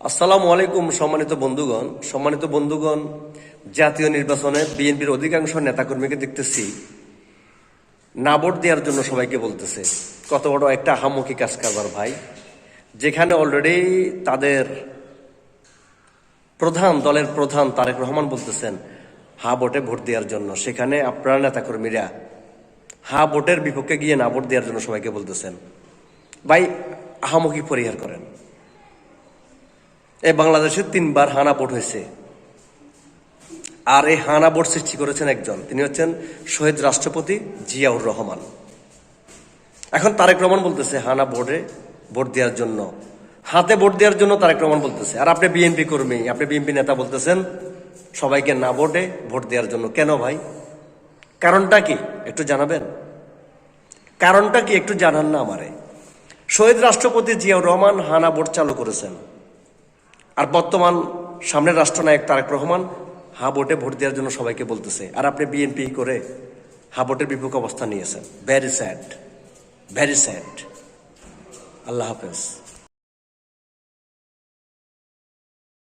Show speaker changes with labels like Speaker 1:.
Speaker 1: আসসালামু আলাইকুম সম্মানিত বন্ধুগণ, জাতীয় নির্বাচনে বিএনপির অধিকাংশ নেতাকর্মীকে দেখতেছি না ভোট দেওয়ার জন্য সবাইকে বলতেছে। কত বড় একটা আহামকি কাজ কারবার ভাই, যেখানে অলরেডি তাদের দলের প্রধান তারেক রহমান বলতেছেন হা ভোটে ভোট দেওয়ার জন্য, সেখানে আপনারা নেতাকর্মীরা হা ভোটের বিপক্ষে গিয়ে না ভোট দেওয়ার জন্য সবাইকে বলতেছেন। ভাই, আহামকি পরিহার করেন। এই বাংলাদেশে 3বার হানা ভোট হয়েছে, আর এই হানা ভোট সৃষ্টি করেছেন একজন, তিনি হচ্ছেন শহীদ রাষ্ট্রপতি জিয়াউর রহমান। এখন তারেক রহমান বলতেছে হানা ভোটে ভোট দেওয়ার জন্য, হাতে ভোট দেওয়ার জন্য তারেক রহমান বলতেছে, আর আপনি বিএনপি কর্মী, আপনি বিএনপি নেতা বলতেছেন সবাইকে না ভোটে ভোট দেওয়ার জন্য। কেন ভাই? কারণটা কি একটু জানাবেন? কারণটা কি একটু জানান না আমারে? শহীদ রাষ্ট্রপতি জিয়াউর রহমান হানা ভোট চালু করেছেন, আর বর্তমান সামনের রাষ্ট্রনায়ক তারেক রহমান হা ভোটে ভোট দেওয়ার জন্য সবাইকে বলতেছে, আর আপনি বিএনপি করে হা ভোটের বিপক্ষে অবস্থান নিয়েছেন। Very sad, very sad. আল্লাহ হাফেজ।